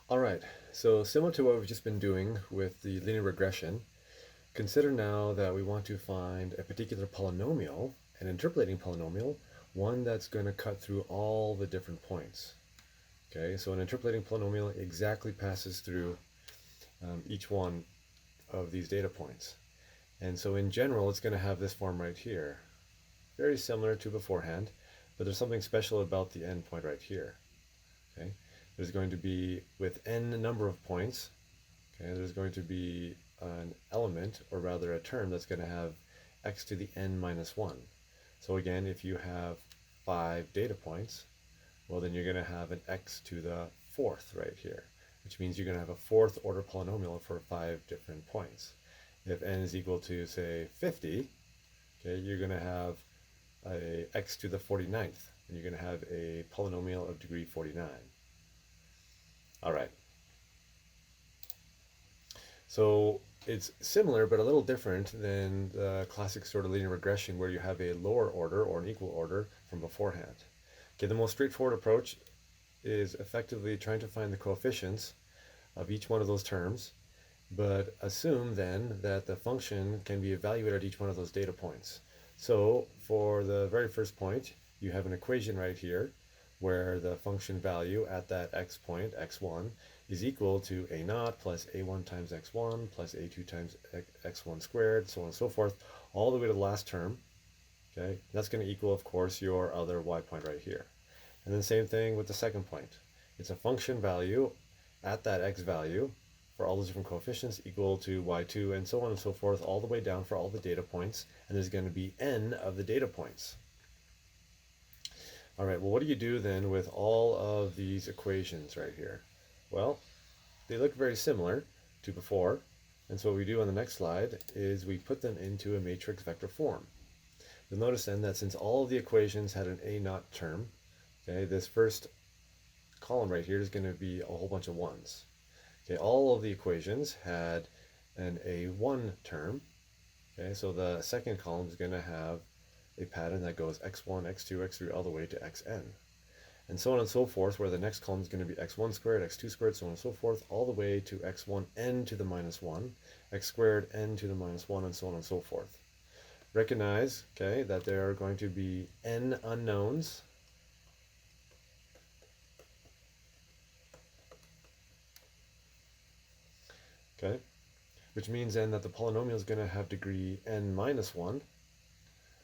All right, so similar to what we've just been doing with the linear regression, consider now that we want to find a particular polynomial, an interpolating polynomial, one that's going to cut through all the different points. Okay, so an interpolating polynomial exactly passes through each one of these data points. And so in general, it's going to have this form right here. Very similar to beforehand, but there's something special about the endpoint right here. Okay, there's going to be, with n number of points, okay, there's going to be an element, or rather a term, that's going to have x to the n minus 1. So again, if you have 5 data points, well then you're going to have an x to the 4th right here, which means you're going to have a 4th order polynomial for 5 different points. If n is equal to, say, 50, okay, you're going to have a x to the 49th, and you're going to have a polynomial of degree 49. All right. So it's similar, but a little different than the classic sort of linear regression where you have a lower order or an equal order from beforehand. Okay, the most straightforward approach is effectively trying to find the coefficients of each one of those terms, but assume then that the function can be evaluated at each one of those data points. So for the very first point, you have an equation right here where the function value at that x point, x1, is equal to a naught plus a1 times x1 plus a2 times x1 squared, so on and so forth, all the way to the last term. Okay, that's going to equal, of course, your other y point right here. And then same thing with the second point. It's a function value at that x value for all those different coefficients equal to y2, and so on and so forth, all the way down for all the data points, and there's going to be n of the data points. All right, well, what do you do then with all of these equations right here? Well, they look very similar to before, and so what we do on the next slide is we put them into a matrix vector form. You'll notice then that since all of the equations had an a naught term, okay, this first column right here is going to be a whole bunch of ones. Okay, all of the equations had an a1 term. Okay, so the second column is going to have a pattern that goes x1, x2, x3, all the way to xn. And so on and so forth, where the next column is going to be x1 squared, x2 squared, so on and so forth, all the way to x1n to the minus 1, x squared n to the minus 1, and so on and so forth. Recognize, okay, that there are going to be n unknowns. Okay, which means then that the polynomial is going to have degree n minus 1,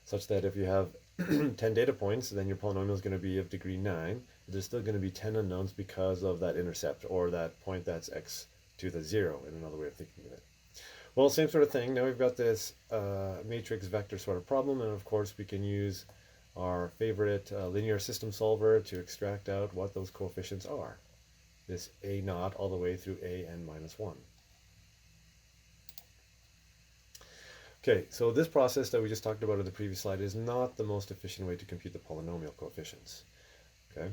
such that if you have 10 data points, then your polynomial is going to be of degree 9. But there's still going to be 10 unknowns because of that intercept, or that point that's x to the 0, in another way of thinking of it. Well, same sort of thing. Now we've got this matrix vector sort of problem, and of course we can use our favorite linear system solver to extract out what those coefficients are. This a naught all the way through a n minus 1. Okay, so this process that we just talked about in the previous slide is not the most efficient way to compute the polynomial coefficients. Okay,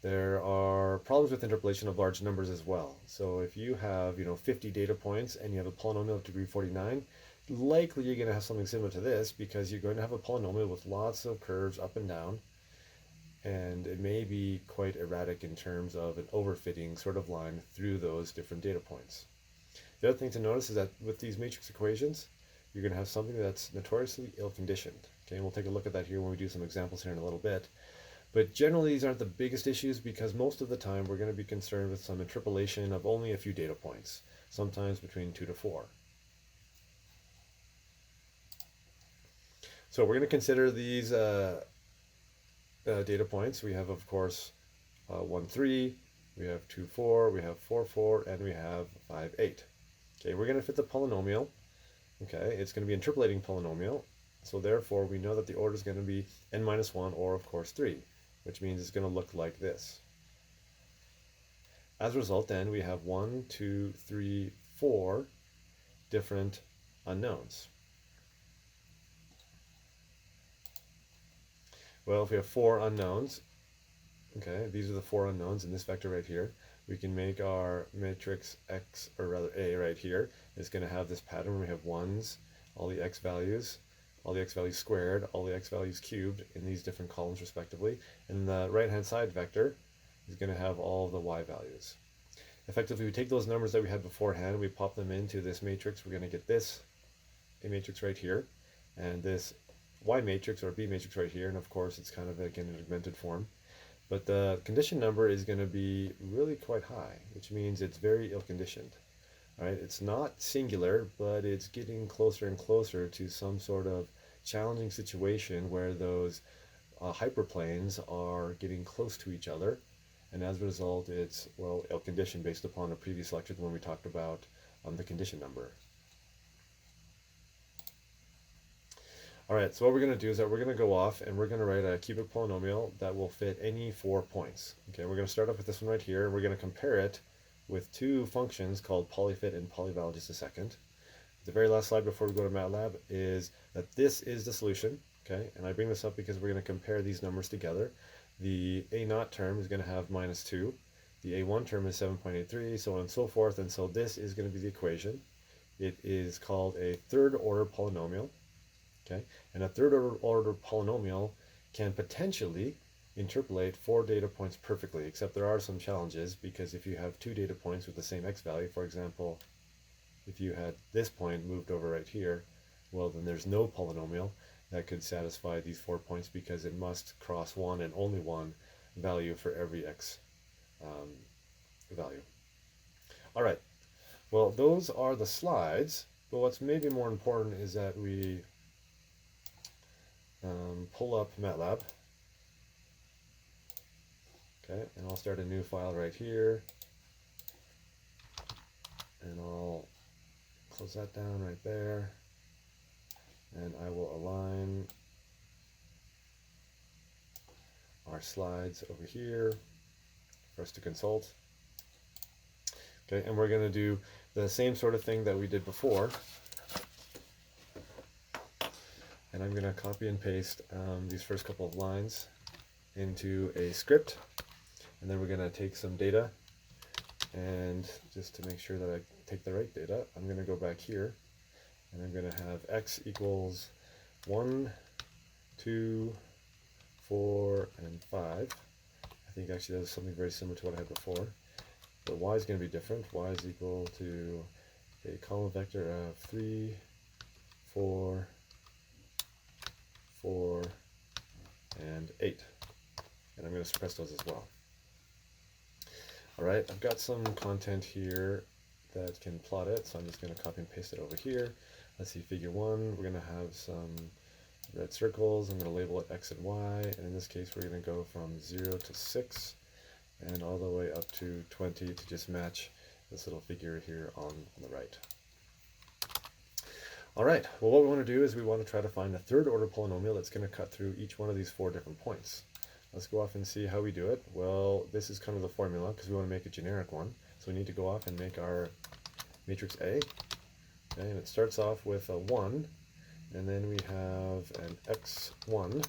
there are problems with interpolation of large numbers as well. So if you have, 50 data points and you have a polynomial of degree 49, likely you're going to have something similar to this, because you're going to have a polynomial with lots of curves up and down, and it may be quite erratic in terms of an overfitting sort of line through those different data points. The other thing to notice is that with these matrix equations, you're going to have something that's notoriously ill-conditioned. Okay, and we'll take a look at that here when we do some examples here in a little bit. But generally, these aren't the biggest issues, because most of the time we're going to be concerned with some interpolation of only a few data points, sometimes between 2 to 4. So we're going to consider these data points. We have, of course, 1, 3, we have 2, 4, we have 4, 4, and we have 5, 8. Okay, we're going to fit the polynomial. Okay, it's going to be interpolating polynomial, so therefore we know that the order is going to be n minus 1, or of course 3, which means it's going to look like this. As a result, then, we have 1, 2, 3, 4 different unknowns. Well, if we have 4 unknowns, okay, these are the 4 unknowns in this vector right here, we can make our matrix X, or rather A right here, is going to have this pattern where we have 1s, all the x values squared, all the x values cubed in these different columns respectively, and the right hand side vector is going to have all the y values. effectively we take those numbers that we had beforehand, we pop them into this matrix. We're going to get this A matrix right here, and this Y matrix or B matrix right here, and of course it's kind of like in an augmented form. But the condition number is going to be really quite high, which means it's very ill-conditioned. All right, it's not singular, but it's getting closer and closer to some sort of challenging situation where those hyperplanes are getting close to each other, and as a result, it's, well, ill-conditioned based upon a previous lecture when we talked about the condition number. All right, so what we're going to do is that we're going to go off and we're going to write a cubic polynomial that will fit any 4 points. Okay, we're going to start off with this one right here. We're going to compare it with two functions called polyfit and polyval just a second. The very last slide before we go to MATLAB is that this is the solution. Okay, and I bring this up because we're going to compare these numbers together. The A0 term is going to have -2. The A1 term is 7.83, so on and so forth. And so this is going to be the equation. It is called a third order polynomial. Okay, and a third order polynomial can potentially interpolate 4 data points perfectly, except there are some challenges, because if you have 2 data points with the same x value, for example, if you had this point moved over right here, well, then there's no polynomial that could satisfy these 4 points, because it must cross one and only one value for every x value. All right, well, those are the slides, but what's maybe more important is that we pull up MATLAB. Okay, and I'll start a new file right here, and I'll close that down right there, and I will align our slides over here for us to consult. Okay, and we're going to do the same sort of thing that we did before. And I'm going to copy and paste these first couple of lines into a script, and then we're going to take some data, and just to make sure that I take the right data, I'm going to go back here, and I'm going to have x equals 1, 2, 4, and 5. I think actually that was something very similar to what I had before, but y is going to be different. Y is equal to a column vector of 3, 4, 4, and 8. And I'm going to suppress those as well. All right, I've got some content here that can plot it, so I'm just going to copy and paste it over here. Let's see, figure 1, we're going to have some red circles. I'm going to label it x and y, and in this case we're going to go from 0 to 6 and all the way up to 20 to just match this little figure here on the right. All right, well, what we want to do is we want to try to find a third order polynomial that's going to cut through each one of these 4 different points. Let's go off and see how we do it. Well, this is kind of the formula because we want to make a generic one. So we need to go off and make our matrix A. Okay, and it starts off with a 1, and then we have an x1,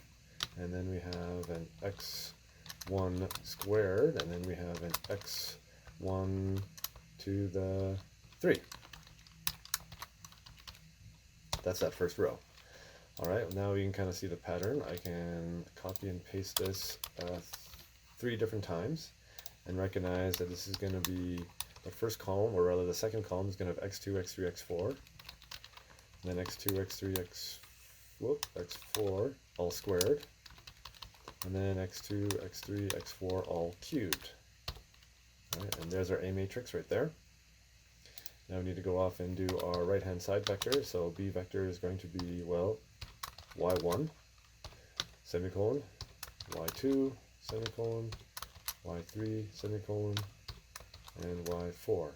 and then we have an x1 squared, and then we have an x1 to the 3. That's that first row. All right, now we can kind of see the pattern. I can copy and paste this 3 different times and recognize that this is going to be the first column, or rather the second column is going to have x2, x3, x4, and then x2, x3, x4 all squared, and then x2, x3, x4 all cubed. All right, and there's our A matrix right there. Now we need to go off and do our right-hand side vector. So B vector is going to be, well, y1, semicolon, y2, semicolon, y3, semicolon, and y4,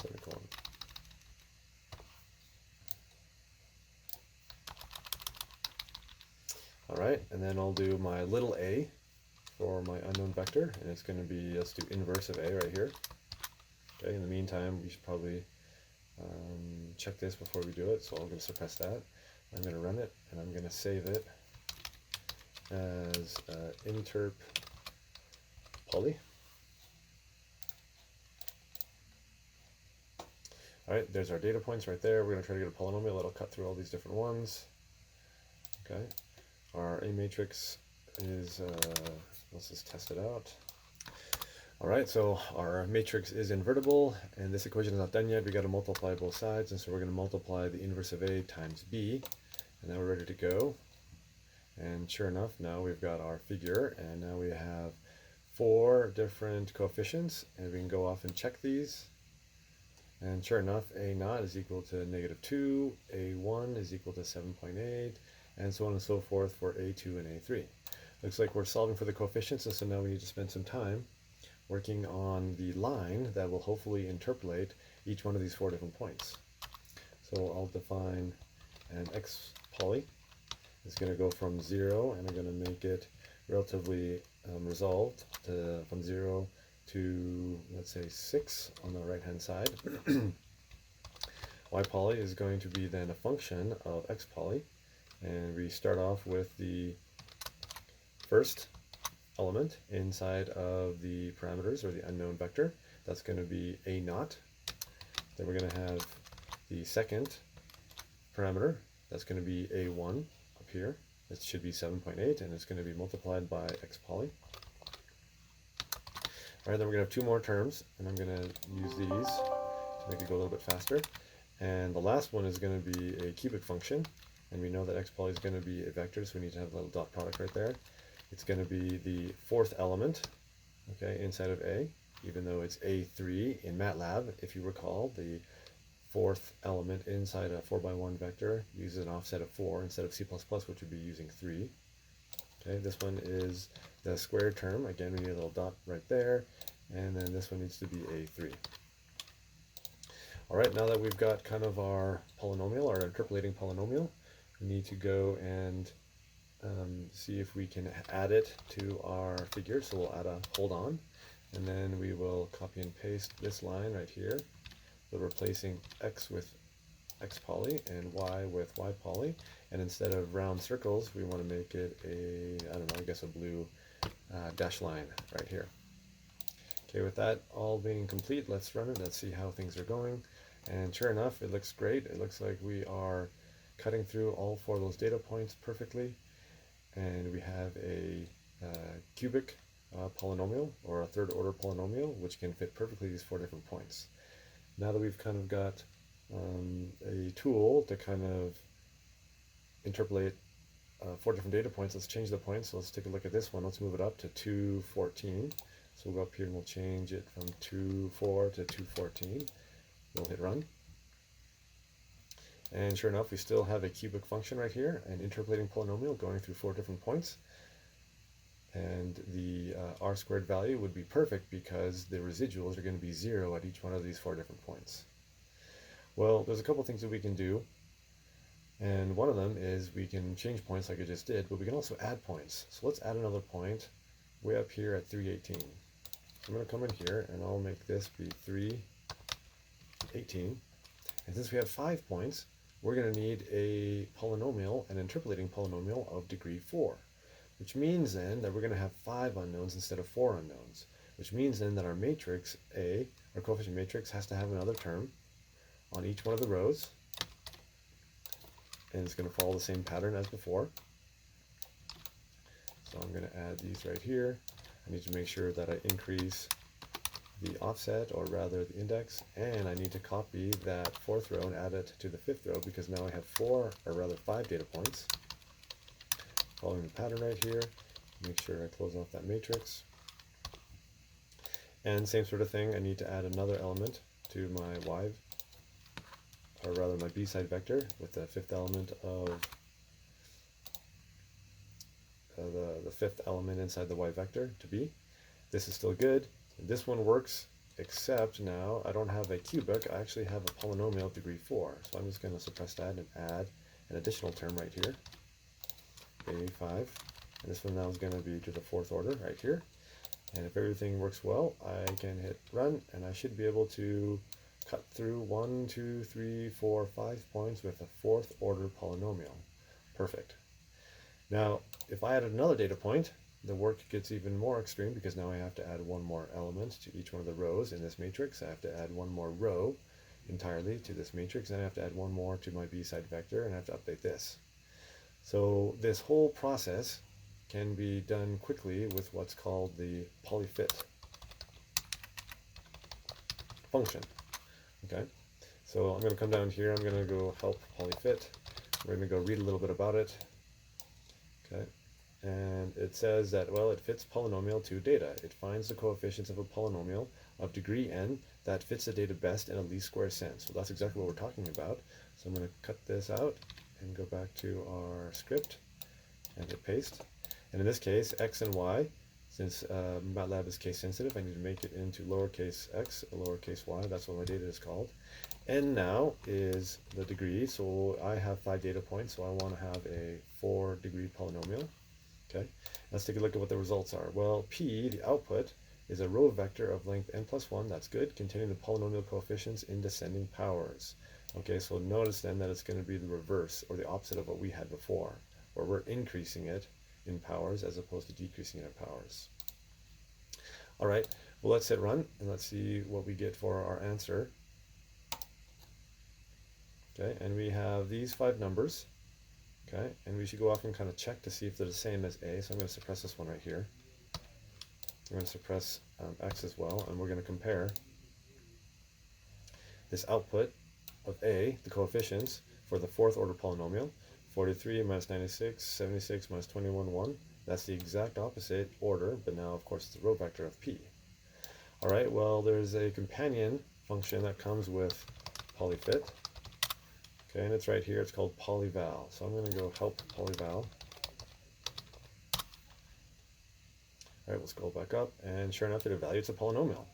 semicolon. All right, and then I'll do my little a for my unknown vector, and it's going to be, let's do inverse of a right here. Okay, in the meantime, we should probably check this before we do it, so I'm going to suppress that. I'm going to run it, and I'm going to save it as interp poly. All right, there's our data points right there. We're going to try to get a polynomial that'll cut through all these different ones. Okay, our A matrix is, let's just test it out. All right, so our matrix is invertible, and this equation is not done yet. We got to multiply both sides, and so we're going to multiply the inverse of A times B, and now we're ready to go. And sure enough, now we've got our figure, and now we have 4 different coefficients, and we can go off and check these. And sure enough, A naught is equal to -2, A1 is equal to 7.8, and so on and so forth for A2 and A3. Looks like we're solving for the coefficients, and so now we need to spend some time working on the line that will hopefully interpolate each one of these 4 different points. So I'll define an x poly. It's going to go from 0, and I'm going to make it relatively resolved from 0 to, let's say, 6 on the right hand side. Y poly is going to be then a function of x poly, and we start off with the first element inside of the parameters, or the unknown vector. That's going to be A naught. Then we're going to have the second parameter. That's going to be A1 up here. It should be 7.8, and it's going to be multiplied by x poly. All right, then we're going to have 2 more terms, and I'm going to use these to make it go a little bit faster. And the last one is going to be a cubic function, and we know that x poly is going to be a vector, so we need to have a little dot product right there. It's going to be the 4th element, okay, inside of A, even though it's A3 in MATLAB. If you recall, the 4th element inside a 4x1 vector uses an offset of 4 instead of C++, which would be using 3. Okay, this one is the squared term. Again, we need a little dot right there, and then this one needs to be A3. All right, now that we've got kind of our polynomial, our interpolating polynomial, we need to go and see if we can add it to our figure. So we'll add a hold on, and then we will copy and paste this line right here. So replacing x with x poly and y with y poly, and instead of round circles, we want to make it a, I don't know, I guess a blue dash line right here. Okay, with that all being complete, let's run it. Let's see how things are going. And sure enough, it looks great. It looks like we are cutting through all 4 of those data points perfectly. And we have a cubic polynomial, or a 3rd order polynomial, which can fit perfectly these 4 different points. Now that we've kind of got a tool to kind of interpolate 4 different data points, let's change the points. So let's take a look at this one. Let's move it up to 214. So we'll go up here and we'll change it from 2.4 to 2.14. We'll hit run. And sure enough, we still have a cubic function right here, an interpolating polynomial going through 4 different points. And the r squared value would be perfect because the residuals are going to be 0 at each one of these 4 different points. Well, there's a couple things that we can do. And one of them is we can change points like I just did, but we can also add points. So let's add another point way up here at 318. I'm going to come in here and I'll make this be 318. And since we have 5 points, we're going to need a polynomial, an interpolating polynomial of degree 4, which means then that we're going to have 5 unknowns instead of 4 unknowns, which means then that our matrix A, our coefficient matrix, has to have another term on each one of the rows, and it's going to follow the same pattern as before. So I'm going to add these right here. I need to make sure that I increase the offset, or rather the index, and I need to copy that 4th row and add it to the 5th row, because now I have 4, or rather 5 data points. Following the pattern right here, make sure I close off that matrix. And same sort of thing, I need to add another element to my y, or rather my b side vector, with the 5th element of the 5th element inside the y vector to b. This is still good. This one works, except now I don't have a cubic, I actually have a polynomial of degree 4. So I'm just going to suppress that and add an additional term right here, A5. And this one now is going to be to the 4th order right here. And if everything works well, I can hit run, and I should be able to cut through 1, 2, 3, 4, 5 points with a 4th order polynomial. Perfect. Now, if I added another data point, the work gets even more extreme, because now I have to add 1 more element to each one of the rows in this matrix. I have to add 1 more row entirely to this matrix, and I have to add 1 more to my b side vector, and I have to update this. So this whole process can be done quickly with what's called the polyfit. function. Okay, so I'm going to come down here, I'm going to go help polyfit. We're going to go read a little bit about it. Okay, and it says that, well, it fits polynomial to data. It finds the coefficients of a polynomial of degree n that fits the data best in a least square sense. So that's exactly what we're talking about. So I'm going to cut this out and go back to our script and hit paste. And in this case, x and y, since MATLAB is case sensitive, I need to make it into lowercase x, lowercase y. That's what my data is called. N now is the degree, so I have 5 data points, so I want to have a 4-degree polynomial. Okay, let's take a look at what the results are. Well, P, the output, is a row vector of length n plus 1, that's good, containing the polynomial coefficients in descending powers. Okay, so notice then that it's going to be the reverse, or the opposite of what we had before, where we're increasing it in powers as opposed to decreasing it in powers. All right, well, let's hit run, and let's see what we get for our answer. Okay, and we have these 5 numbers. Okay, and we should go off and kind of check to see if they're the same as A. So I'm going to suppress this one right here. I'm going to suppress X as well, and we're going to compare this output of A, the coefficients, for the 4th order polynomial. 43 minus 96, 76 minus 21, 1. That's the exact opposite order, but now, of course, it's the row vector of P. All right, well, there's a companion function that comes with polyfit. Okay, and it's right here. It's called polyval. So I'm going to go help polyval. All right, we'll scroll back up, and sure enough, it evaluates a polynomial.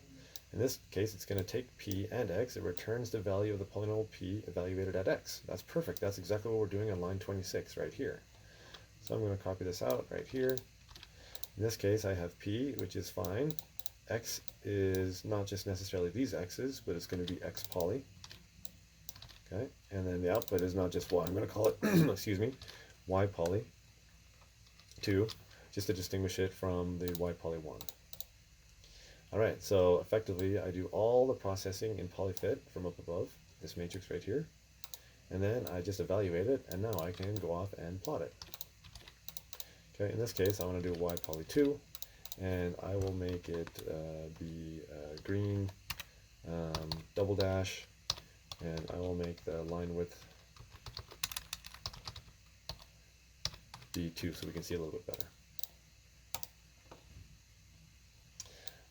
In this case, it's going to take P and X. It returns the value of the polynomial P evaluated at X. That's perfect. That's exactly what we're doing on line 26 right here. So I'm going to copy this out right here. In this case, I have P, which is fine. X is not just necessarily these X's, but it's going to be X poly. Okay, and then the output is not just Y. I'm going to call it, excuse me, Y poly 2, just to distinguish it from the Y poly 1. All right, so effectively, I do all the processing in polyfit from up above, this matrix right here, and then I just evaluate it, and now I can go off and plot it. Okay, in this case, I want to do Y poly 2, and I will make it be green double dash, and I will make the line width be 2 so we can see a little bit better.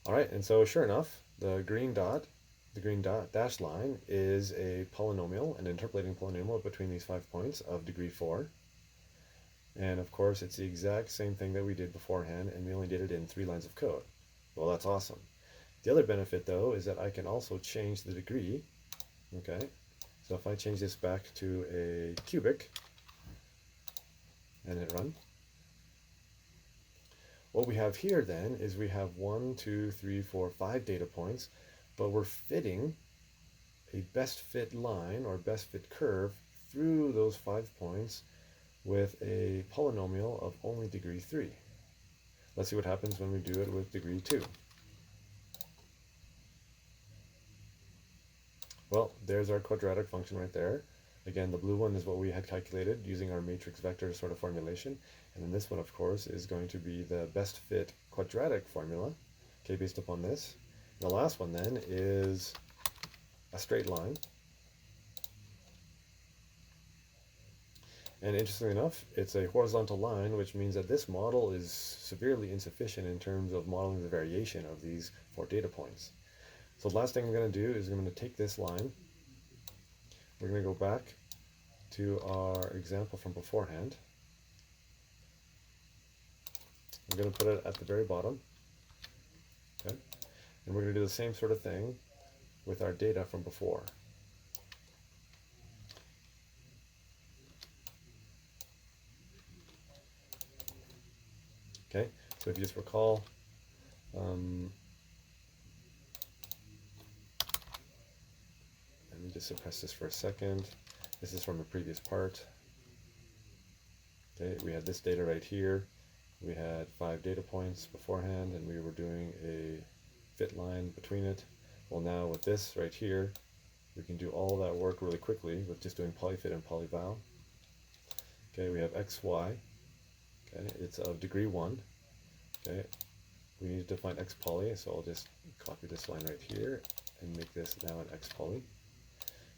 All right, and so sure enough, the green dash line is a polynomial, an interpolating polynomial between these 5 points of degree 4. And of course, it's the exact same thing that we did beforehand, and we only did it in 3 lines of code. Well, that's awesome. The other benefit, though, is that I can also change the degree. Okay, so if I change this back to a cubic and hit run, what we have here then is we have 1, 2, 3, 4, 5 data points, but we're fitting a best fit line or best fit curve through those 5 points with a polynomial of only degree 3. Let's see what happens when we do it with degree 2. Well, there's our quadratic function right there. Again, the blue one is what we had calculated using our matrix vector sort of formulation. And then this one, of course, is going to be the best fit quadratic formula, okay, based upon this. And the last one then is a straight line. And interestingly enough, it's a horizontal line, which means that this model is severely insufficient in terms of modeling the variation of these 4 data points. So the last thing I'm going to do is I'm going to take this line, we're going to go back to our example from beforehand. I'm going to put it at the very bottom, okay? And we're going to do the same sort of thing with our data from before. Okay, so if you just recall, let me just suppress this for a second. This is from the previous part. Okay, we had this data right here. We had 5 data points beforehand, and we were doing a fit line between it. Well, now with this right here, we can do all that work really quickly with just doing polyfit and polyval. Okay, we have x, y. Okay, it's of degree 1. Okay, we need to find x poly, so I'll just copy this line right here and make this now an x poly.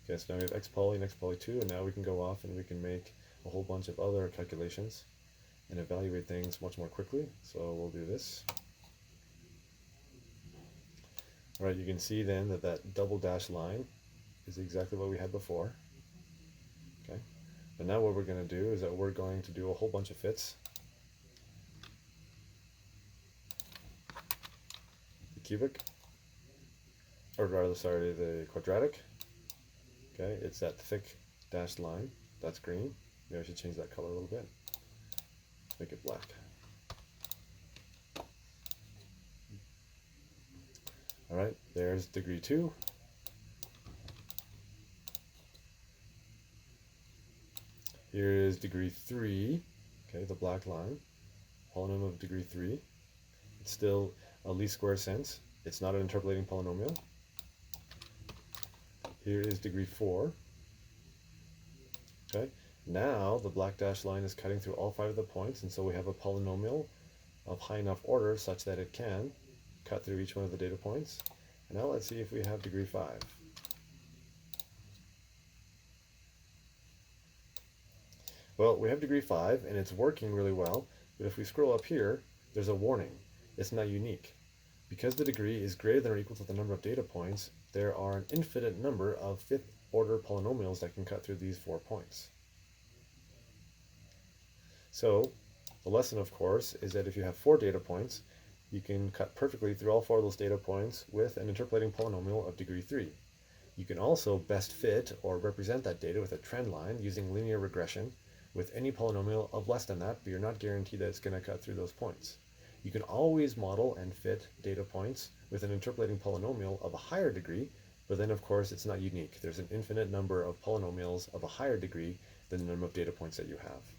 Okay, so now we have x poly and x poly 2, and now we can go off and we can make a whole bunch of other calculations and evaluate things much more quickly. So we'll do this. All right, you can see then that that double dash line is exactly what we had before. Okay, but now what we're going to do is that we're going to do a whole bunch of fits. The cubic, or rather, sorry, the quadratic. Okay, it's that thick dashed line. That's green. Maybe I should change that color a little bit. Make it black. All right, there's degree 2. Here is degree 3, okay, the black line, polynomial of degree 3. It's still a least square sense. It's not an interpolating polynomial. Here is degree 4. Okay, now the black dashed line is cutting through all 5 of the points, and so we have a polynomial of high enough order such that it can cut through each one of the data points. And now let's see if we have degree 5. Well, we have degree 5, and it's working really well, but if we scroll up here, there's a warning. It's not unique. Because the degree is greater than or equal to the number of data points, there are an infinite number of fifth-order polynomials that can cut through these 4 points. So, the lesson, of course, is that if you have 4 data points, you can cut perfectly through all 4 of those data points with an interpolating polynomial of degree 3. You can also best fit or represent that data with a trend line using linear regression with any polynomial of less than that, but you're not guaranteed that it's going to cut through those points. You can always model and fit data points with an interpolating polynomial of a higher degree, but then of course it's not unique. There's an infinite number of polynomials of a higher degree than the number of data points that you have.